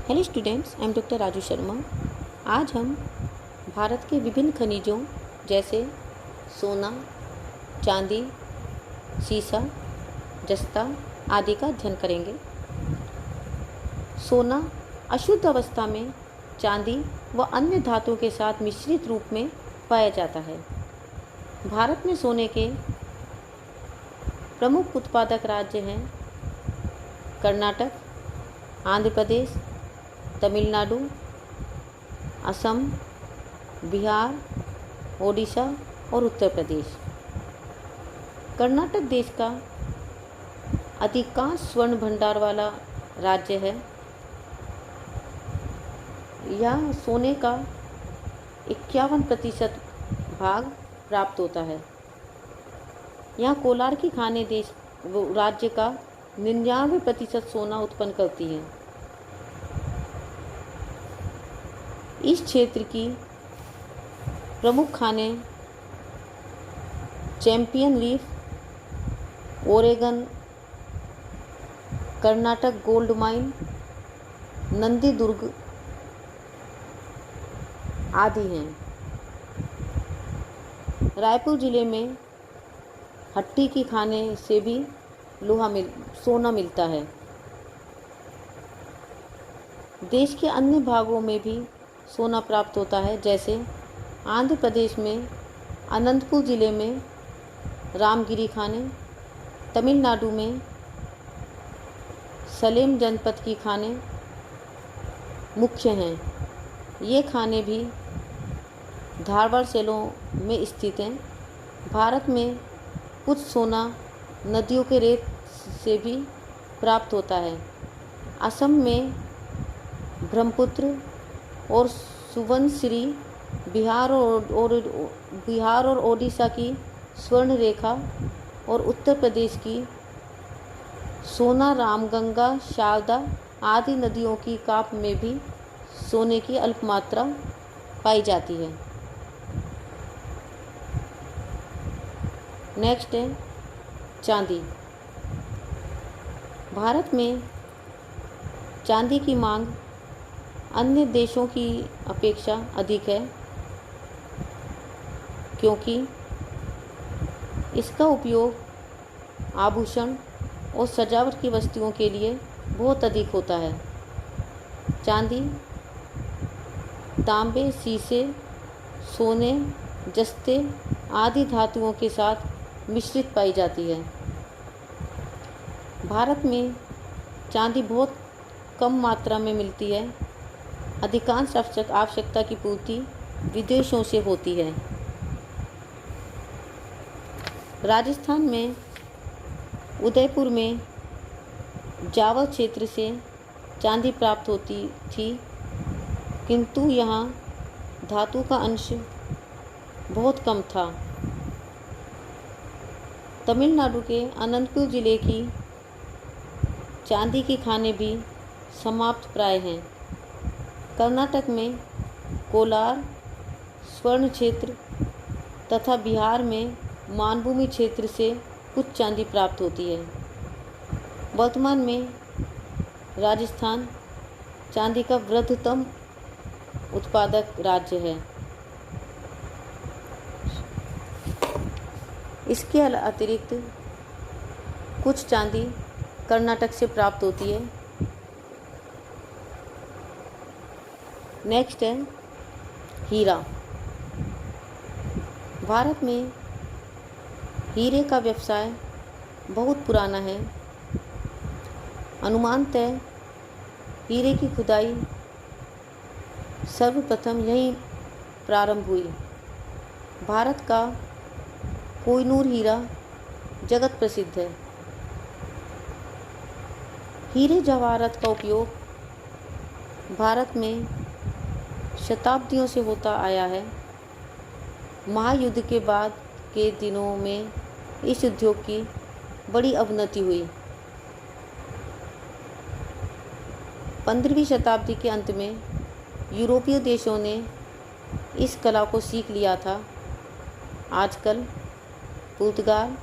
Hello students, I am doctor Raju Sharma. आज हम भारत के विभिन्न खनिजों जैसे सोना, चांदी, सीसा, जस्ता आदि का अध्ययन करेंगे। सोना अशुद्ध अवस्था में चांदी व अन्य धातुओं के साथ मिश्रित रूप में पाया जाता है। भारत में सोने के प्रमुख उत्पादक राज्य हैं कर्नाटक, आंध्र प्रदेश, तमिलनाडु, असम, बिहार, ओडिशा और उत्तर प्रदेश। कर्नाटक देश का अधिकांश स्वर्ण भंडार वाला राज्य है। यहाँ सोने का 51% भाग प्राप्त होता है। यहाँ कोलार की खानें देश राज्य का 99% सोना उत्पन्न करती हैं। इस क्षेत्र की प्रमुख खानें champion reef, Ooregum, Karnataka gold mine, Nandi Durg आदि हैं। रायपुर जिले में हट्टी की खाने से भी सोना मिलता है। देश के अन्य भागों में भी सोना प्राप्त होता है, जैसे आंध्र प्रदेश में अनंतपुर जिले में रामगिरी खानें, तमिलनाडु में सलेम जनपद की खानें मुख्य हैं। ये खानें भी धारवाड़ सेलों में स्थित हैं। भारत में कुछ सोना नदियों के रेत से भी प्राप्त होता है। असम में ब्रह्मपुत्र और सुबनसिरी, बिहार और ओडिशा की स्वर्ण रेखा और उत्तर प्रदेश की सोना, रामगंगा, शारदा आदि नदियों की काप में भी सोने की अल्प मात्रा पाई जाती है। नेक्स्ट है चांदी। भारत में चांदी की मांग अन्य देशों की अपेक्षा अधिक है, क्योंकि इसका उपयोग आभूषण और सजावट की वस्तुओं के लिए बहुत अधिक होता है। चांदी तांबे, शीशे, सोने, जस्ते आदि धातुओं के साथ मिश्रित पाई जाती है। भारत में चांदी बहुत कम मात्रा में मिलती है। अधिकांश आवश्यकता की पूर्ति विदेशों से होती है। राजस्थान में उदयपुर में जावल क्षेत्र से चांदी प्राप्त होती थी, किंतु यहाँ धातु का अंश बहुत कम था। तमिलनाडु के अनंतपुर जिले की चांदी की खानें भी समाप्त प्राय हैं। कर्नाटक में कोलार स्वर्ण क्षेत्र तथा बिहार में मानभूमि क्षेत्र से कुछ चांदी प्राप्त होती है। वर्तमान में राजस्थान चांदी का वृहत्तम उत्पादक राज्य है। इसके अतिरिक्त कुछ चांदी कर्नाटक से प्राप्त होती है। नेक्स्ट है हीरा। भारत में हीरे का व्यवसाय बहुत पुराना है। अनुमानतः हीरे की खुदाई सर्वप्रथम यहीं प्रारंभ हुई। भारत का कोहिनूर हीरा जगत प्रसिद्ध है। हीरे जवाहरात का उपयोग भारत में शताब्दियों से होता आया है। महायुद्ध के बाद के दिनों में इस उद्योग की बड़ी अवनति हुई। 15वीं शताब्दी के अंत में यूरोपीय देशों ने इस कला को सीख लिया था। आजकल पुर्तगाल,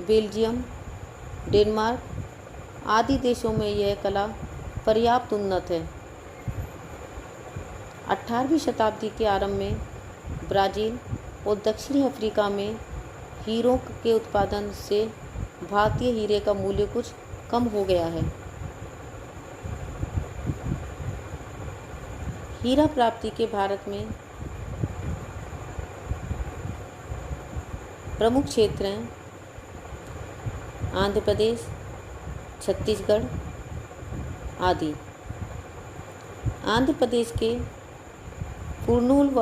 बेल्जियम, डेनमार्क आदि देशों में यह कला पर्याप्त उन्नत है। 18वीं शताब्दी के आरंभ में ब्राज़ील और दक्षिणी अफ्रीका में हीरों के उत्पादन से भारतीय हीरे का मूल्य कुछ कम हो गया है। हीरा प्राप्ति के भारत में प्रमुख क्षेत्र हैं आंध्र प्रदेश, छत्तीसगढ़ आदि। आंध्र प्रदेश के कुर्नूल व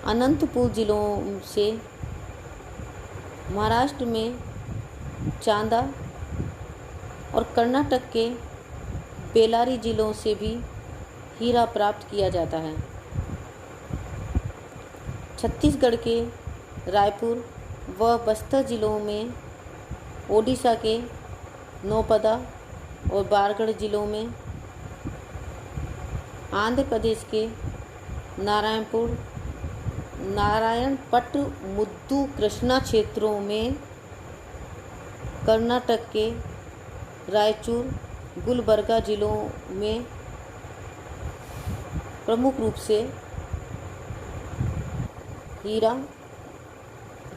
अनंतपुर जिलों से, महाराष्ट्र में चांदा और कर्नाटक के बेलारी जिलों से भी हीरा प्राप्त किया जाता है। छत्तीसगढ़ के रायपुर व बस्तर जिलों में, ओडिशा के नौपदा और बारगढ़ जिलों में, आंध्र प्रदेश के नारायणपट्ट मुद्दु कृष्णा क्षेत्रों में, कर्नाटक के रायचूर गुलबर्गा जिलों में प्रमुख रूप से हीरा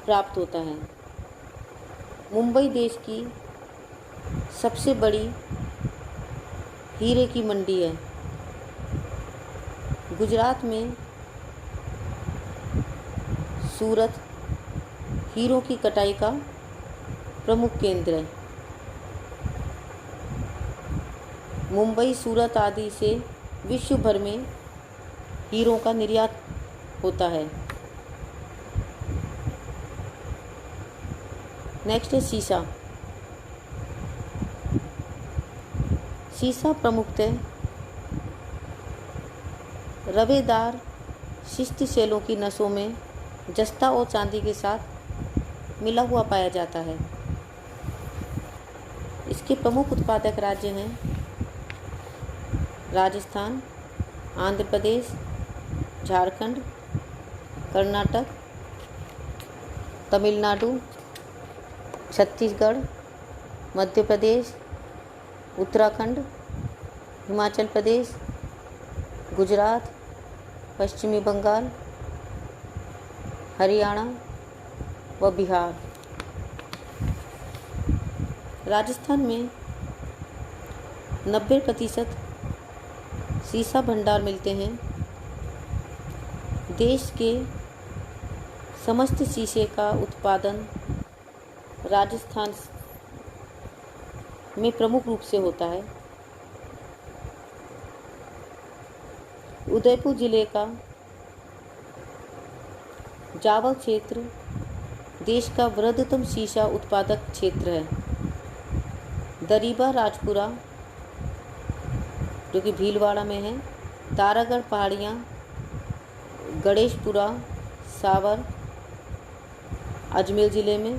प्राप्त होता है। मुंबई देश की सबसे बड़ी हीरे की मंडी है। गुजरात में सूरत हीरों की कटाई का प्रमुख केंद्र है। मुंबई, सूरत आदि से विश्व भर में हीरों का निर्यात होता है। नेक्स्ट है सीसा। सीसा प्रमुखतः रवेदार शिष्ट शैलों की नसों में जस्ता और चांदी के साथ मिला हुआ पाया जाता है। इसके प्रमुख उत्पादक राज्य हैं राजस्थान, आंध्र प्रदेश, झारखंड, कर्नाटक, तमिलनाडु, छत्तीसगढ़, मध्य प्रदेश, उत्तराखंड, हिमाचल प्रदेश, गुजरात, पश्चिमी बंगाल, हरियाणा व बिहार। राजस्थान में 90% सीसा भंडार मिलते हैं। देश के समस्त शीशे का उत्पादन राजस्थान में प्रमुख रूप से होता है। उदयपुर जिले का जावल क्षेत्र देश का वृहत्तम शीशा उत्पादक क्षेत्र है। दरीबा राजपुरा जो कि भीलवाड़ा में है, तारागढ़ पहाड़ियाँ, गणेशपुरा, सावर अजमेर ज़िले में,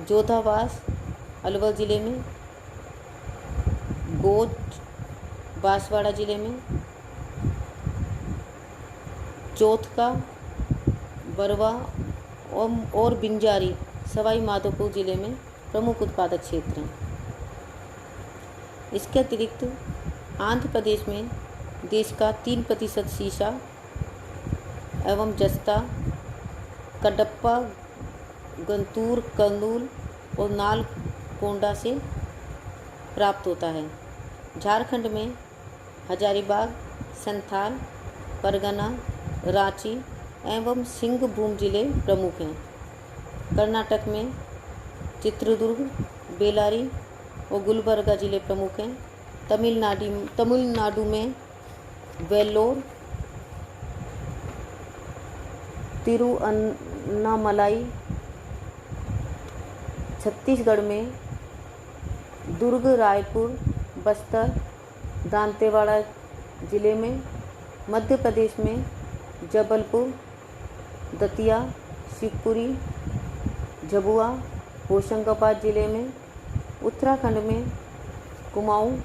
जोधावास अलवर ज़िले में, गोज बांसवाड़ा ज़िले में, चौथका, बरवा और बिंजारी सवाई माधोपुर ज़िले में प्रमुख उत्पादक क्षेत्र हैं। इसके अतिरिक्त आंध्र प्रदेश में देश का 3% सीसा एवं जस्ता कडप्पा, गंतूर, कर्नूल और नालकोंडा से प्राप्त होता है। झारखंड में हजारीबाग, संथाल, परगना, रांची एवं सिंहभूम जिले प्रमुख हैं। कर्नाटक में चित्रदुर्ग, बेलारी और गुलबर्गा जिले प्रमुख हैं। तमिलनाडु में वेल्लोर, तिरुअन्नामलाई, छत्तीसगढ़ में दुर्ग, रायपुर, बस्तर, दांतेवाड़ा जिले में, मध्य प्रदेश में जबलपुर, दतिया, शिवपुरी, झाबुआ, होशंगाबाद जिले में, उत्तराखंड में कुमाऊं,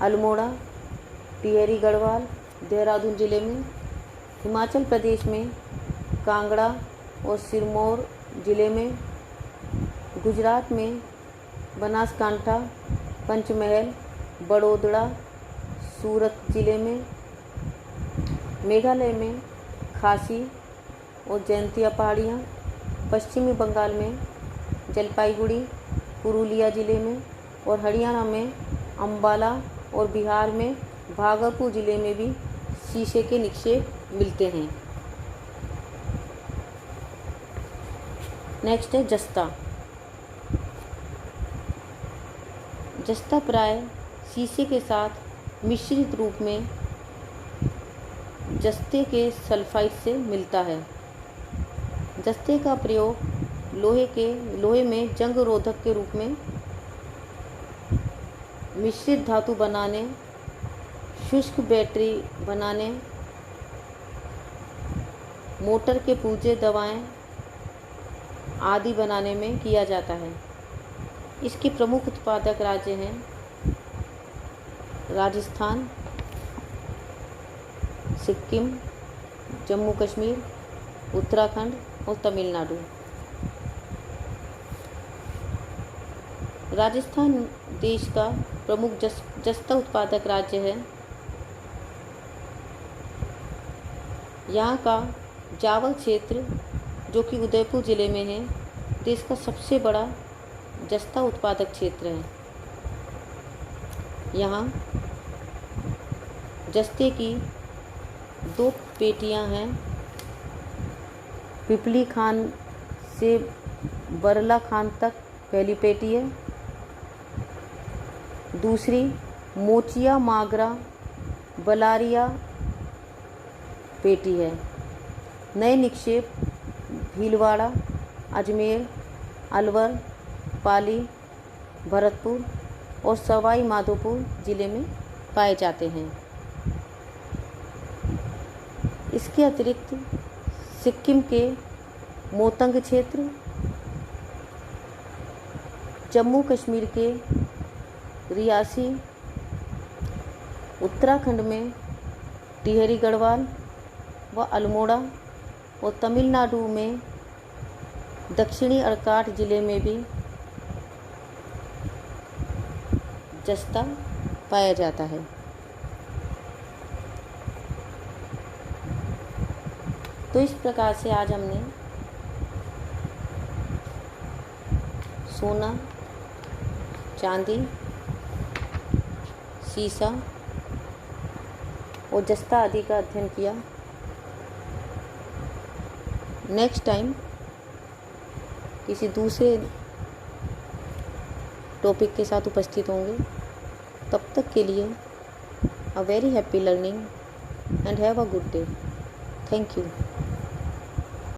अल्मोड़ा, टिहरी गढ़वाल, देहरादून जिले में, हिमाचल प्रदेश में कांगड़ा और सिरमौर जिले में, गुजरात में बनासकांठा, पंचमहल, बड़ोदरा, सूरत जिले में, मेघालय में खासी और जयंतिया पहाड़ियाँ, पश्चिमी बंगाल में जलपाईगुड़ी पुरुलिया ज़िले में, और हरियाणा में अम्बाला, और बिहार में भागलपुर ज़िले में भी शीशे के निक्षेप मिलते हैं। नेक्स्ट है जस्ता। जस्ता प्राय शीशे के साथ मिश्रित रूप में जस्ते के सल्फाइड से मिलता है। जस्ते का प्रयोग लोहे में जंग रोधक के रूप में, मिश्रित धातु बनाने, शुष्क बैटरी बनाने, मोटर के पुर्जे दवाएं आदि बनाने में किया जाता है। इसके प्रमुख उत्पादक राज्य हैं राजस्थान, सिक्किम, जम्मू कश्मीर, उत्तराखंड और तमिलनाडु। राजस्थान देश का प्रमुख जस्ता उत्पादक राज्य है। यहाँ का जावल क्षेत्र, जो कि उदयपुर ज़िले में है, देश का सबसे बड़ा जस्ता उत्पादक क्षेत्र है। यहाँ जस्ते की 2 पेटियाँ हैं। पिपली खान से बरला खान तक पहली पेटी है। दूसरी मोचिया मागरा बलारिया पेटी है। नए निक्षेप भीलवाड़ा, अजमेर, अलवर, पाली, भरतपुर और सवाई माधोपुर ज़िले में पाए जाते हैं। इसके अतिरिक्त सिक्किम के मोतंग क्षेत्र, जम्मू कश्मीर के रियासी, उत्तराखंड में टिहरी गढ़वाल व अल्मोड़ा, और तमिलनाडु में दक्षिणी अर्काट ज़िले में भी जस्ता पाया जाता है। तो इस प्रकार से आज हमने सोना, चांदी, शीशा और जस्ता आदि का अध्ययन किया। नेक्स्ट टाइम किसी दूसरे टॉपिक के साथ उपस्थित होंगे। तब तक के लिए a very happy learning and have a good day. Thank you.